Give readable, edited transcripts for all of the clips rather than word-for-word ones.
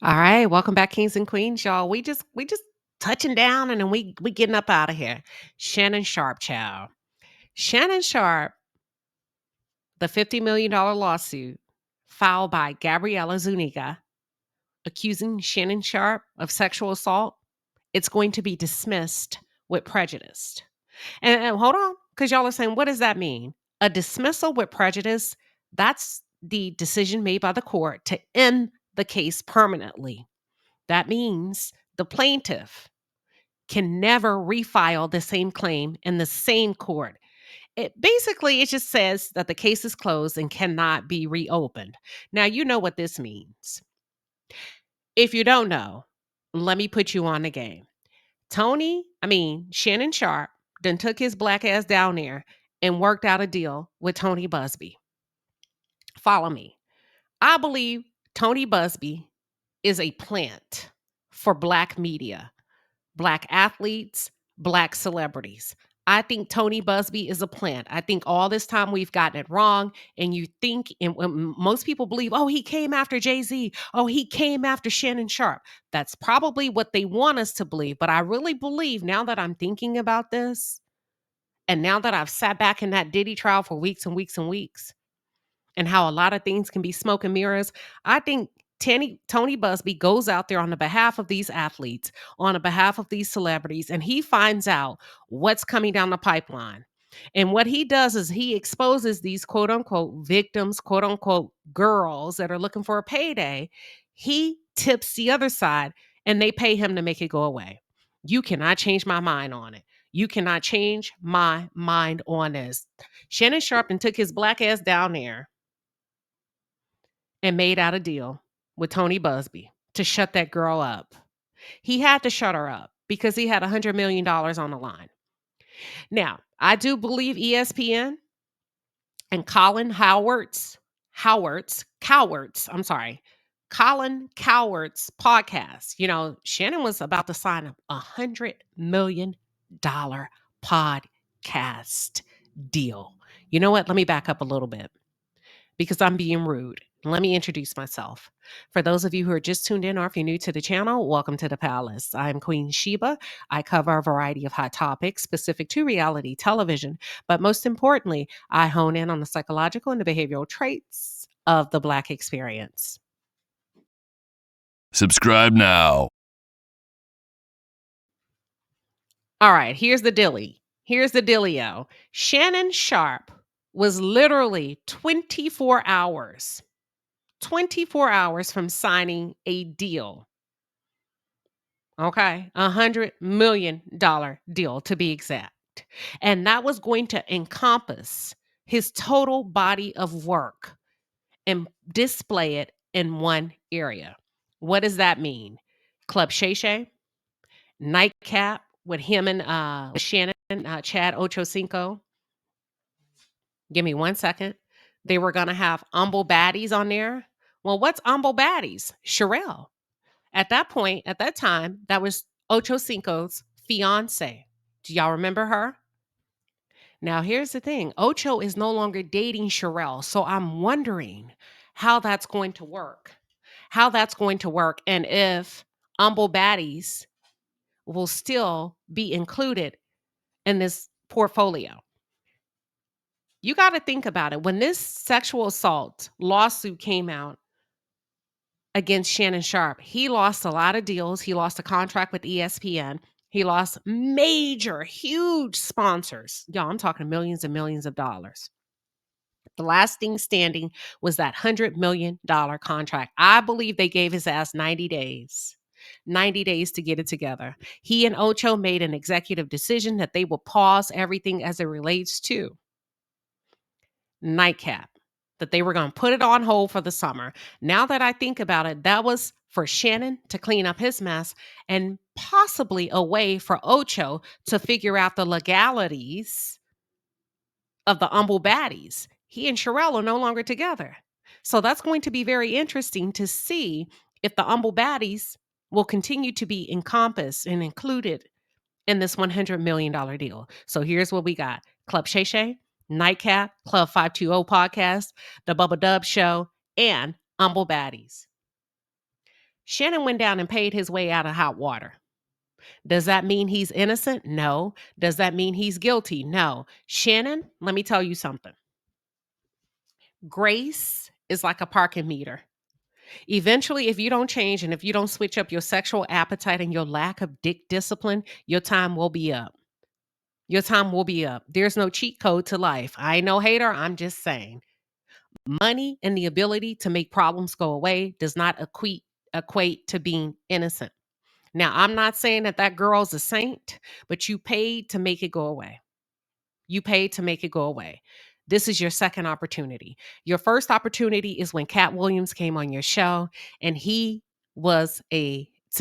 All right, welcome back, kings and queens, y'all. We just touching down, and then we getting up out of here. Shannon Sharpe, child. Shannon Sharpe, the $50 million lawsuit filed by Gabriella Zuniga, accusing Shannon Sharpe of sexual assault, it's going to be dismissed with prejudice. And hold on, because y'all are saying, what does that mean? A dismissal with prejudice, that's the decision made by the court to end the case permanently. That means the plaintiff can never refile the same claim in the same court. It just says that the case is closed and cannot be reopened. Now, you know what this means. If you don't know, let me put you on the game. Shannon Sharpe then took his black ass down there and worked out a deal with Tony Busby. Follow me. I believe Tony Busby is a plant for black media, black athletes, black celebrities. I think Tony Busby is a plant. I think all this time we've gotten it wrong. And you think, and most people believe, oh, he came after Jay-Z. Oh, he came after Shannon Sharpe. That's probably what they want us to believe. But I really believe, now that I'm thinking about this, and now that I've sat back in that Diddy trial for weeks and weeks and weeks, and how a lot of things can be smoke and mirrors, I think Tony Busby goes out there on the behalf of these athletes, on the behalf of these celebrities, and he finds out what's coming down the pipeline. And what he does is he exposes these quote unquote victims, quote unquote girls that are looking for a payday. He tips the other side and they pay him to make it go away. You cannot change my mind on it. You cannot change my mind on this. Shannon Sharpe took his black ass down there and made out a deal with Tony Busby to shut that girl up. He had to shut her up because he had $100 million on the line. Now, I do believe ESPN and Colin Cowherd's podcast. Shannon was about to sign a $100 million podcast deal. You know what? Let me back up a little bit, because I'm being rude. Let me introduce myself. For those of you who are just tuned in, or if you're new to the channel, welcome to the palace. I'm Queen Sheba. I cover a variety of hot topics specific to reality television, but most importantly, I hone in on the psychological and the behavioral traits of the Black experience. Subscribe now. All right, here's the dilly. Here's the dealio. Shannon Sharpe was literally 24 hours from signing a deal. Okay, $100 million deal to be exact. And that was going to encompass his total body of work and display it in one area. What does that mean? Club Shay, Nightcap with him and Shannon, Chad Ochocinco. Give me 1 second. They were going to have Humble Baddies on there. Well, what's Humble Baddies? Sherelle. At that time, that was Ochocinco's fiance. Do y'all remember her? Now, here's the thing. Ocho is no longer dating Sherelle. So I'm wondering how that's going to work. And if Humble Baddies will still be included in this portfolio. You got to think about it. When this sexual assault lawsuit came out against Shannon Sharpe, he lost a lot of deals. He lost a contract with ESPN. He lost major, huge sponsors. Y'all, I'm talking millions and millions of dollars. The last thing standing was that $100 million contract. I believe they gave his ass 90 days. 90 days to get it together. He and Ocho made an executive decision that they will pause everything as it relates to Nightcap, that they were going to put it on hold for the summer. Now that I think about it, that was for Shannon to clean up his mess and possibly a way for Ocho to figure out the legalities of the Humble Baddies. He and Sherelle are no longer together. So that's going to be very interesting to see if the Humble Baddies will continue to be encompassed and included in this $100 million deal. So here's what we got. Club Shay, Nightcap, Club 520 Podcast, The Bubba Dub Show, and Humble Baddies. Shannon went down and paid his way out of hot water. Does that mean he's innocent? No. Does that mean he's guilty? No. Shannon, let me tell you something. Grace is like a parking meter. Eventually, if you don't change and if you don't switch up your sexual appetite and your lack of dick discipline, your time will be up. Your time will be up. There's no cheat code to life. I ain't no hater. I'm just saying. Money and the ability to make problems go away does not equate to being innocent. Now, I'm not saying that that girl's a saint, but you paid to make it go away. You paid to make it go away. This is your second opportunity. Your first opportunity is when Cat Williams came on your show, and to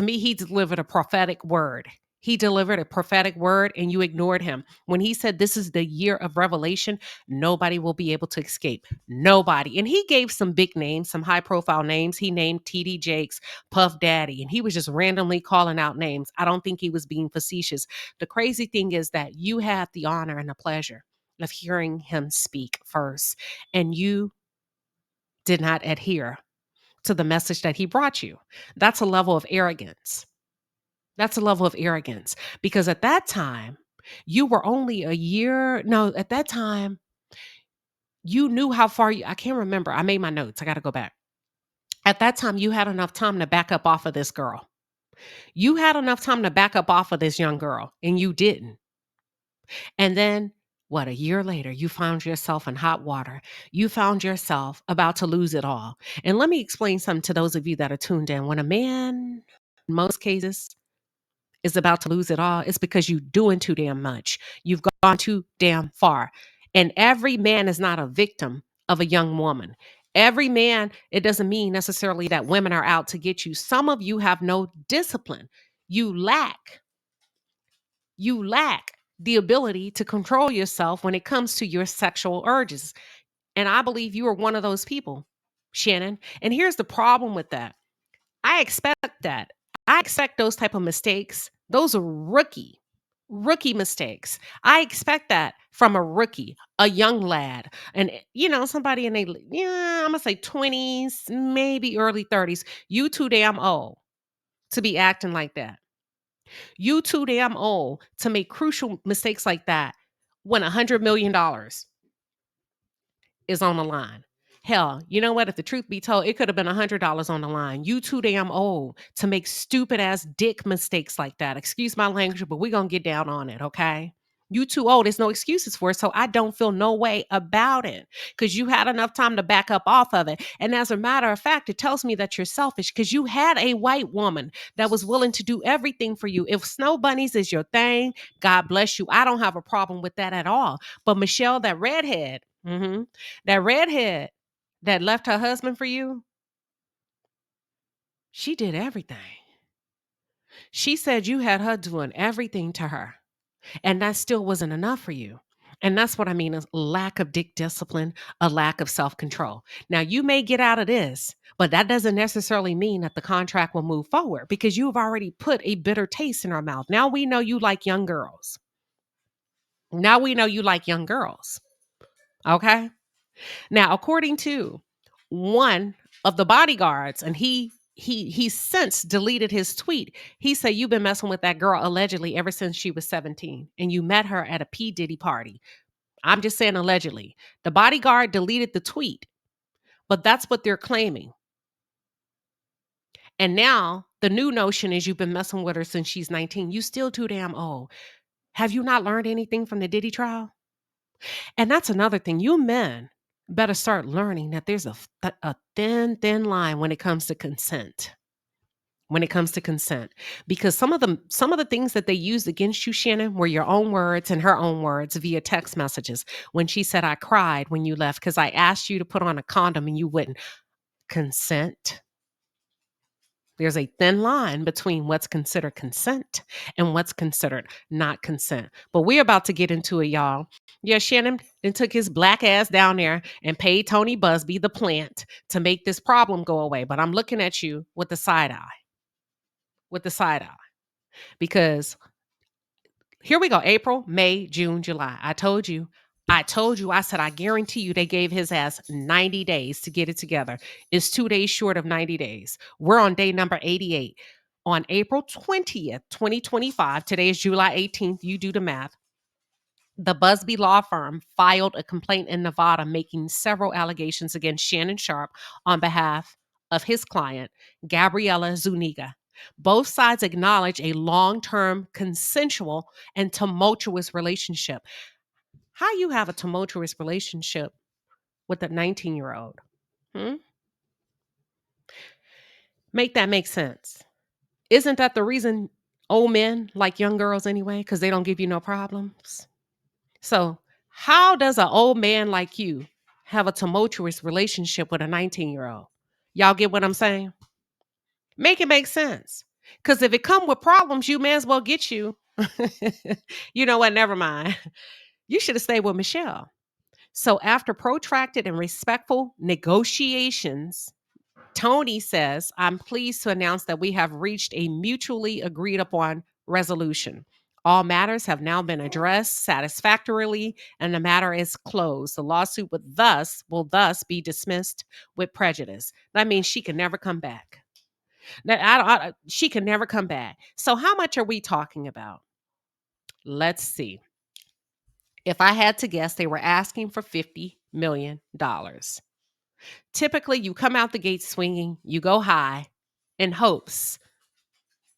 me, he delivered a prophetic word. He delivered a prophetic word and you ignored him. When he said this is the year of revelation, nobody will be able to escape. Nobody. And he gave some big names, some high profile names. He named TD Jakes, Puff Daddy, and he was just randomly calling out names. I don't think he was being facetious. The crazy thing is that you had the honor and the pleasure of hearing him speak first, and you did not adhere to the message that he brought you. That's a level of arrogance. That's a level of arrogance because at that time, you were only a year. No, at that time, you knew how far I can't remember. I made my notes. I got to go back. At that time, you had enough time to back up off of this girl. You had enough time to back up off of this young girl, and you didn't. And then, what, a year later, you found yourself in hot water. You found yourself about to lose it all. And let me explain something to those of you that are tuned in. When a man, in most cases, is about to lose it all, it's because you're doing too damn much. You've gone too damn far. And every man is not a victim of a young woman. Every man, it doesn't mean necessarily that women are out to get you. Some of you have no discipline. You lack the ability to control yourself when it comes to your sexual urges. And I believe you are one of those people, Shannon. And here's the problem with that. I expect that. I expect those type of mistakes. Those are rookie mistakes. I expect that from a rookie, a young lad, and somebody in I'm gonna say 20s, maybe early 30s. You too damn old to be acting like that. You too damn old to make crucial mistakes like that when $100 million is on the line. Hell, you know what? If the truth be told, it could have been $100 on the line. You too damn old to make stupid ass dick mistakes like that. Excuse my language, but we're going to get down on it, okay? You too old. There's no excuses for it. So I don't feel no way about it because you had enough time to back up off of it. And as a matter of fact, it tells me that you're selfish because you had a white woman that was willing to do everything for you. If snow bunnies is your thing, God bless you. I don't have a problem with that at all. But Michelle, that redhead, that redhead that left her husband for you, she did everything. She said you had her doing everything to her, and that still wasn't enough for you. And that's what I mean is lack of dick discipline, a lack of self-control. Now, you may get out of this, but that doesn't necessarily mean that the contract will move forward because you've already put a bitter taste in our mouth. Now we know you like young girls. Now we know you like young girls. Okay? Now, according to one of the bodyguards, and he since deleted his tweet. He said you've been messing with that girl allegedly ever since she was 17, and you met her at a P. Diddy party. I'm just saying allegedly. The bodyguard deleted the tweet, but that's what they're claiming. And now the new notion is you've been messing with her since she's 19. You still too damn old. Have you not learned anything from the Diddy trial? And that's another thing. You men better start learning that there's a thin line when it comes to consent. When it comes to consent, because some of the things that they used against you, Shannon, were your own words and her own words via text messages. When she said, I cried when you left because I asked you to put on a condom and you wouldn't. Consent. There's a thin line between what's considered consent and what's considered not consent. But we're about to get into it, y'all. Yeah, Shannon then took his black ass down there and paid Tony Busby, the plant, to make this problem go away. But I'm looking at you with the side eye. Because here we go, April, May, June, July. I told you I told you, I said, I guarantee you they gave his ass 90 days to get it together. It's 2 days short of 90 days. We're on day number 88. On April 20th, 2025, today is July 18th, you do the math. The Busby law firm filed a complaint in Nevada making several allegations against Shannon Sharpe on behalf of his client, Gabriella Zuniga. Both sides acknowledge a long term, consensual, and tumultuous relationship. How you have a tumultuous relationship with a 19-year-old? Hmm? Make that make sense. Isn't that the reason old men like young girls anyway? Because they don't give you no problems. So, how does an old man like you have a tumultuous relationship with a 19-year-old? Y'all get what I'm saying? Make it make sense. Because if it come with problems, you may as well get you. You know what? Never mind. You should have stayed with Michelle. So, after protracted and respectful negotiations, Tony says, I'm pleased to announce that we have reached a mutually agreed upon resolution. All matters have now been addressed satisfactorily, and the matter is closed. The lawsuit will thus be dismissed with prejudice. That means she can never come back. She can never come back. So, how much are we talking about? Let's see. If I had to guess, they were asking for $50 million. Typically, you come out the gate swinging, you go high in hopes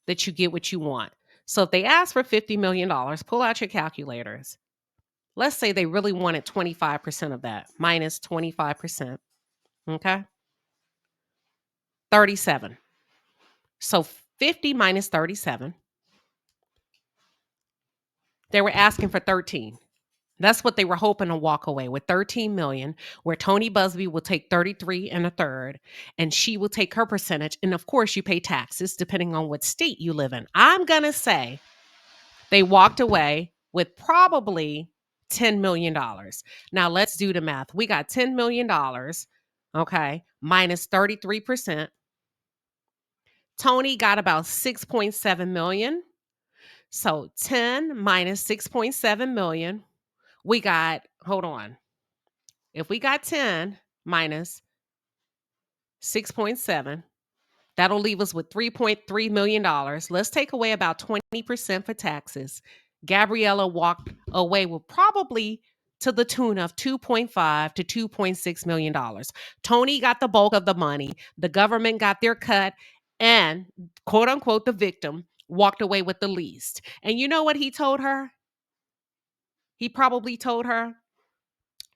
that you get what you want. So if they ask for $50 million, pull out your calculators. Let's say they really wanted 25% of that, minus 25%. Okay. 37. So 50 minus 37. They were asking for 13. That's what they were hoping to walk away with, 13 million, where Tony Busby will take 33 and a third, and she will take her percentage. And of course, you pay taxes depending on what state you live in. I'm going to say they walked away with probably $10 million. Now let's do the math. We got $10 million, okay, minus 33%. Tony got about 6.7 million. So 10 minus 6.7 million. We got, hold on. If we got 10 minus 6.7, that'll leave us with $3.3 million. Let's take away about 20% for taxes. Gabriella walked away with probably to the tune of $2.5 to $2.6 million. Tony got the bulk of the money. The government got their cut, and quote unquote, the victim walked away with the least. And you know what he told her? He probably told her,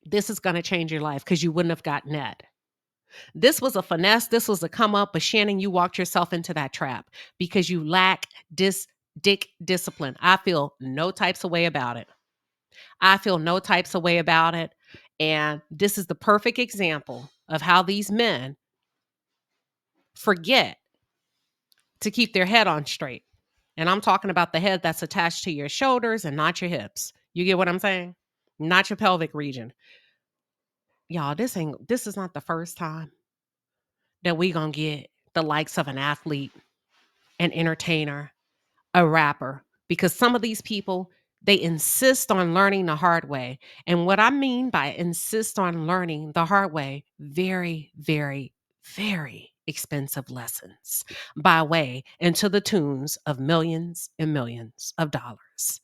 this is going to change your life because you wouldn't have gotten that. This was a finesse. This was a come up. But Shannon, you walked yourself into that trap because you lack dick discipline. I feel no types of way about it. I feel no types of way about it. And this is the perfect example of how these men forget to keep their head on straight. And I'm talking about the head that's attached to your shoulders and not your hips. You get what I'm saying? Not your pelvic region. Y'all, this is not the first time that we gonna get the likes of an athlete, an entertainer, a rapper, because some of these people, they insist on learning the hard way. And what I mean by insist on learning the hard way, very, very, very expensive lessons by way and to the tunes of millions and millions of dollars.